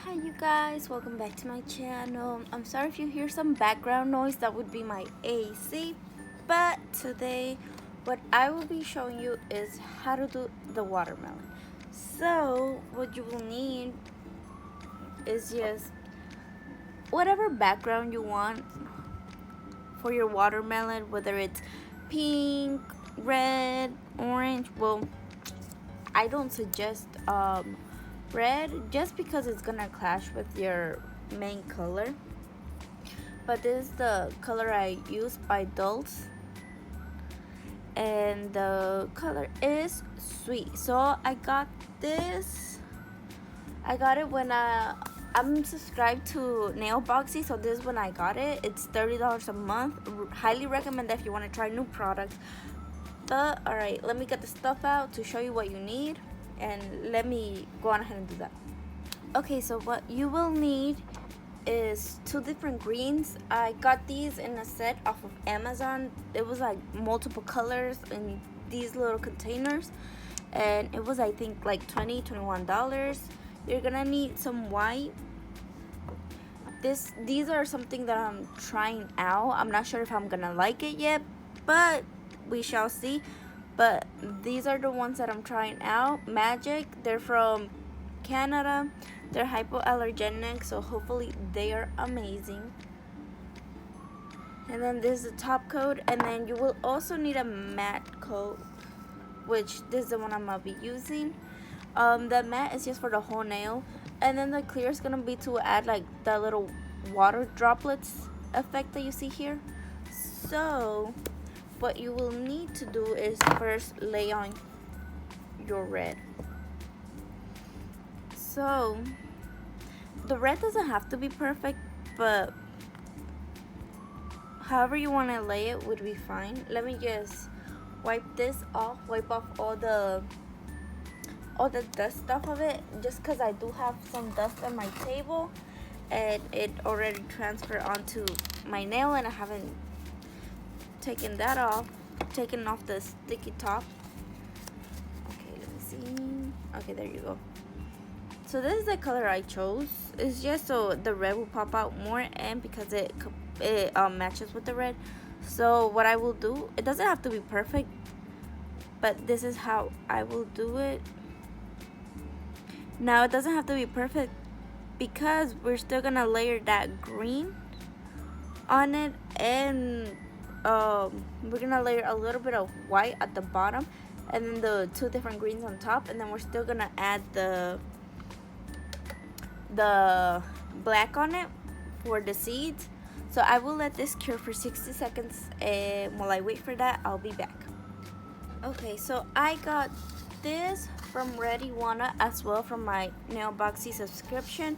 Hi you guys, welcome back to my channel. I'm sorry if you hear some background noise, that would be my AC. But today what I will be showing you is how to do the watermelon. So what you will need is just whatever background you want for your watermelon, whether it's pink, red, orange. Well, I don't suggest red just because it's gonna clash with your main color, but this is the color I use by Dulce, and the color is sweet. So I got this. I got it when I'm subscribed to Nailboxy, so this is when I got it. It's $30 a month. Highly recommend that if you want to try new products. But alright, let me get the stuff out to show you what you need, and let me go on ahead and do that. Okay, so what you will need is 2 different greens. I got these in a set off of Amazon. It was like multiple colors in these little containers, and it was I think like $21. You're gonna need some white. These are something that I'm trying out. I'm not sure if I'm gonna like it yet, but we shall see. But these are the ones that I'm trying out. Magic. They're from Canada. They're hypoallergenic, so hopefully they are amazing. And then this is the top coat, and then you will also need a matte coat, which this is the one I'm gonna be using. The matte is just for the whole nail, and then the clear is gonna be to add like the little water droplets effect that you see here. So what you will need to do is first lay on your red. So the red doesn't have to be perfect, but however you want to lay it would be fine. Let me just wipe off all the dust stuff of it, just because I do have some dust on my table and it already transferred onto my nail, and I haven't taken off the sticky top. Okay, let me see. Okay, there you go. So this is the color I chose. It's just so the red will pop out more, and because it matches with the red. So what I will do, it doesn't have to be perfect, but this is how I will do it. Now it doesn't have to be perfect because we're still gonna layer that green on it, and we're gonna layer a little bit of white at the bottom, and then the 2 different greens on top, and then we're still gonna add the black on it for the seeds. So I will let this cure for 60 seconds, and while I wait for that, I'll be back. Okay, so I got this from Ready Wanna as well, from my Nailboxy subscription,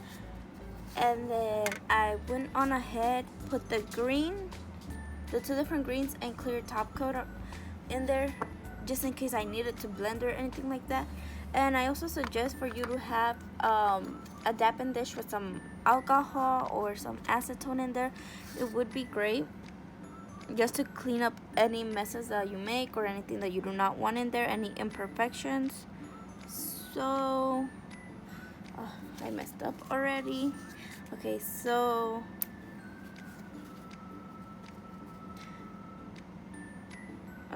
and then I went on ahead, put the 2 different greens and clear top coat in there, just in case I needed to blend or anything like that. And I also suggest for you to have a dapping dish with some alcohol or some acetone in there. It would be great, just to clean up any messes that you make or anything that you do not want in there, any imperfections. So I messed up already. Okay, so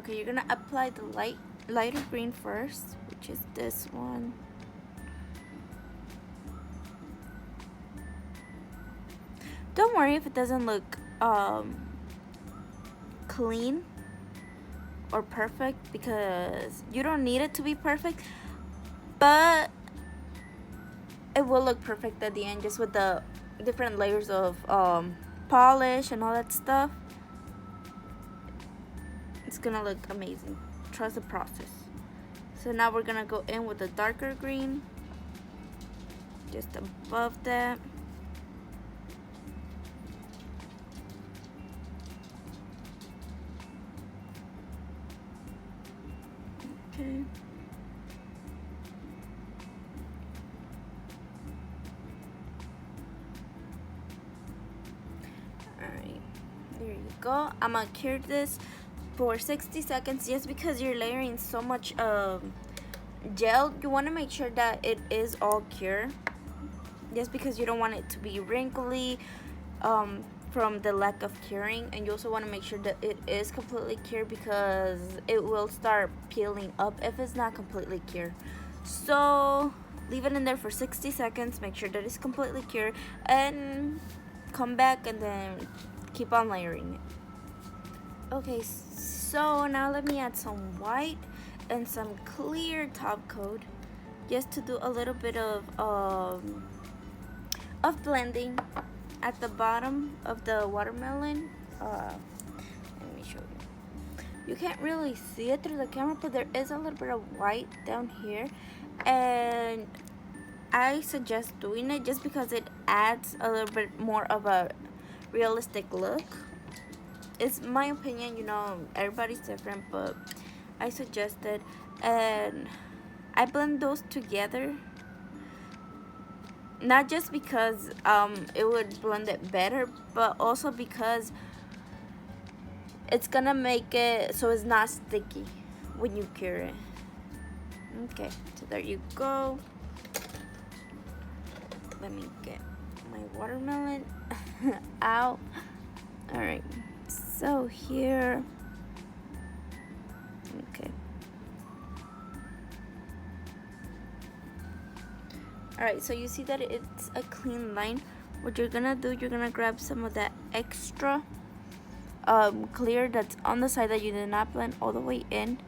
you're gonna apply the lighter green first, which is this one. Don't worry if it doesn't look clean or perfect, because you don't need it to be perfect, but it will look perfect at the end, just with the different layers of polish and all that stuff. It's gonna look amazing. Trust the process. So now we're gonna go in with the darker green just above that. Okay. Alright, there you go. I'm gonna cure this for 60 seconds, just because you're layering so much gel. You want to make sure that it is all cured. just because you don't want it to be wrinkly from the lack of curing, and you also want to make sure that it is completely cured because it will start peeling up if it's not completely cured. So leave it in there for 60 seconds, make sure that it's completely cured, and come back and then keep on layering it. Okay, so now let me add some white and some clear top coat just to do a little bit of blending at the bottom of the watermelon. Let me show you. You can't really see it through the camera, but there is a little bit of white down here, and I suggest doing it just because it adds a little bit more of a realistic look. It's my opinion, you know, everybody's different, but I suggest it. And I blend those together, not just because it would blend it better, but also because it's gonna make it so it's not sticky when you cure it. Okay, so there you go. Let me get my watermelon out. All right, so here, okay. Alright, so you see that it's a clean line. What you're gonna do, you're gonna grab some of that extra clear that's on the side that you did not blend all the way in,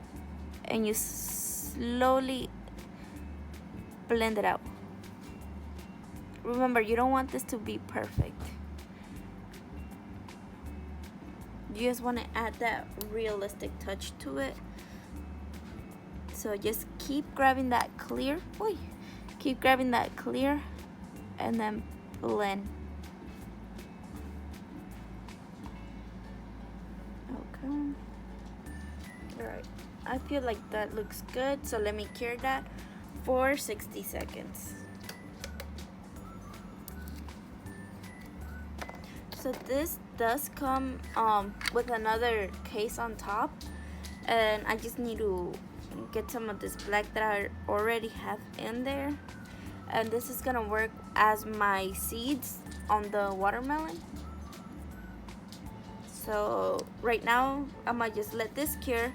and you slowly blend it out. Remember, you don't want this to be perfect. You just want to add that realistic touch to it. So just keep grabbing that clear. Oy. Keep grabbing that clear and then blend. Okay. Alright. I feel like that looks good, so let me cure that for 60 seconds. So this does come with another case on top, and I just need to get some of this black that I already have in there, and this is gonna work as my seeds on the watermelon. So right now I'm gonna just let this cure.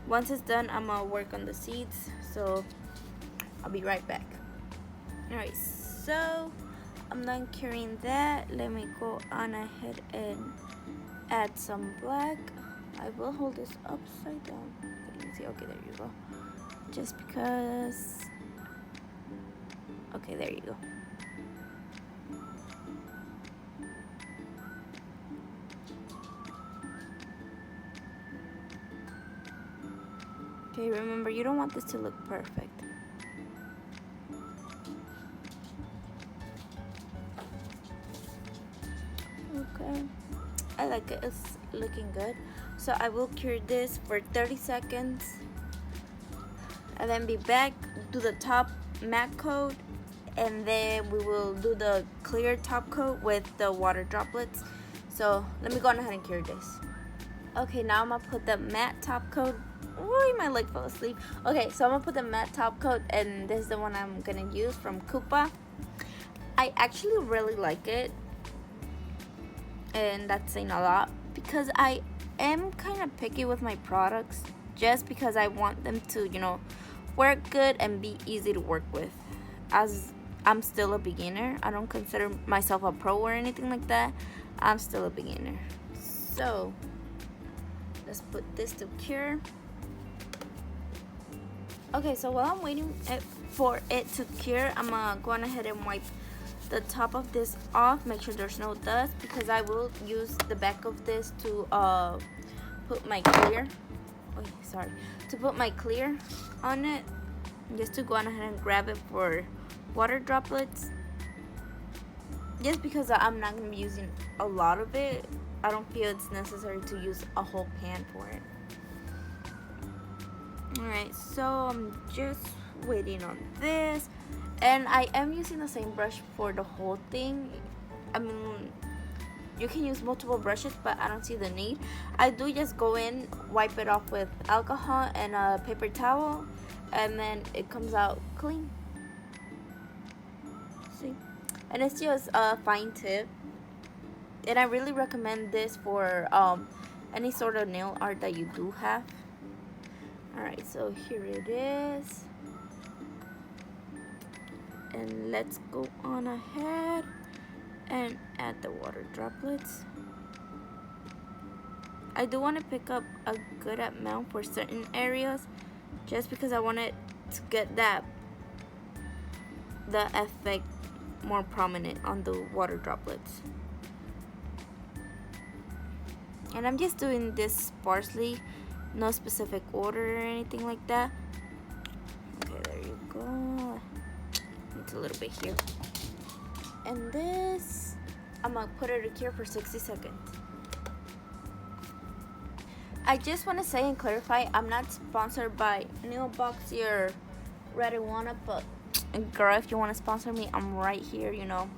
Once it's done, I'm gonna work on the seeds, so I'll be right back. Alright, so I'm done curing that. Let me go on ahead and add some black. I will hold this upside down. You can see, okay, there you go. Just because, okay, there you go. Okay, remember, you don't want this to look perfect. Okay, I like it, it's looking good. So I will cure this for 30 seconds and then be back, do the top matte coat, and then we will do the clear top coat with the water droplets. So let me go on ahead and cure this. Okay, now I'm gonna put the matte top coat. Ooh, my leg fell asleep. Okay, so I'm gonna put the matte top coat, and this is the one I'm gonna use from Koopa. I actually really like it, and that's saying a lot because I am kind of picky with my products, just because I want them to, you know, work good and be easy to work with. As I'm still a beginner, I don't consider myself a pro or anything like that. I'm still a beginner. So let's put this to cure. Okay, so while I'm waiting for it to cure, I'm gonna go on ahead and wipe the top of this off, make sure there's no dust, because I will use the back of this to put my clear. Oh, sorry, to put my clear on it, just to go on ahead and grab it for water droplets. Just because I'm not gonna be using a lot of it, I don't feel it's necessary to use a whole pan for it. Alright, so I'm just waiting on this, and I am using the same brush for the whole thing. I mean, you can use multiple brushes, but I don't see the need. I do just go in, wipe it off with alcohol and a paper towel, and then it comes out clean. See? and it's just a fine tip. And I really recommend this for any sort of nail art that you do have. Alright, so here it is. And let's go on ahead and add the water droplets. I do want to pick up a good amount for certain areas, just because I want it to get the effect more prominent on the water droplets. And I'm just doing this sparsely, no specific order or anything like that. Okay, there you go. It's a little bit here. And this, I'm gonna put it here for 60 seconds. I just want to say and clarify, I'm not sponsored by Nailboxy or Rediwana, but girl, if you want to sponsor me, I'm right here, you know.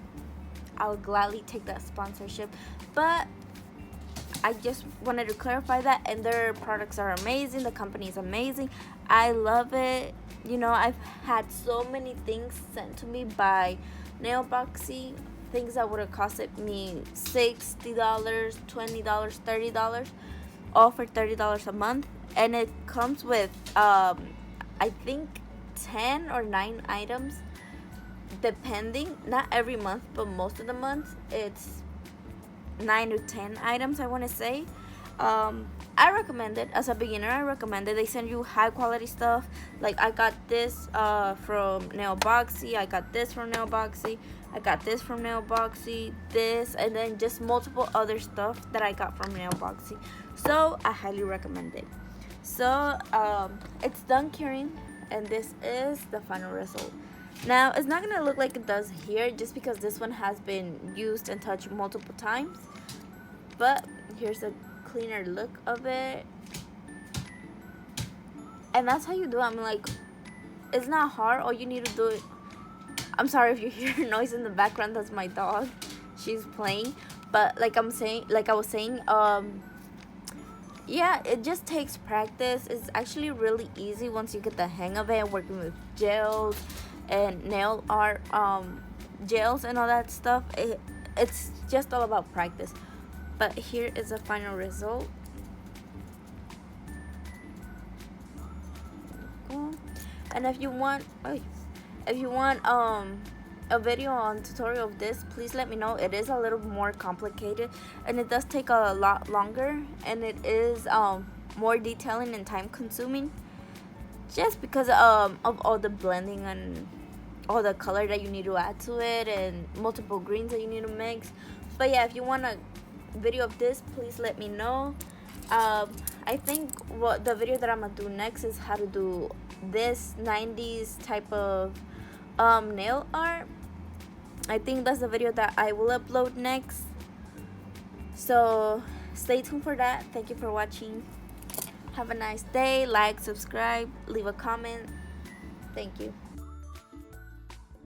I would gladly take that sponsorship. But I just wanted to clarify that, and their products are amazing. The company is amazing. I love it. You know, I've had so many things sent to me by Nailboxy, things that would have costed me $60, $20, $30, all for $30 a month. And it comes with I think 10 or 9 items, depending. Not every month, but most of the months it's 9 to 10 items, I want to say. I recommend it. As a beginner, I recommend it. They send you high quality stuff. Like I got this from Nailboxy, I got this from Nailboxy, I got this from Nailboxy, this, and then just multiple other stuff that I got from Nailboxy. So I highly recommend it. So it's done curing, and this is the final result. Now it's not gonna look like it does here, just because this one has been used and touched multiple times, but here's a cleaner look of it. And that's how you do it. I'm like, it's not hard. All you need to do it. I'm sorry if you hear noise in the background, that's my dog, she's playing. But like I was saying, yeah, it just takes practice. It's actually really easy once you get the hang of it, working with gels and nail art, gels and all that stuff. It's just all about practice. But here is the final result. And if you want a video on tutorial of this, please let me know. It is a little more complicated, and it does take a lot longer, and it is more detailing and time consuming, just because of all the blending and all the color that you need to add to it, and multiple greens that you need to mix. But yeah, if you want a video of this, please let me know. I think what the video that I'm gonna do next is how to do this 90s type of nail art. I think that's the video that I will upload next. So stay tuned for that. Thank you for watching. Have a nice day. Like, subscribe, leave a comment. Thank you.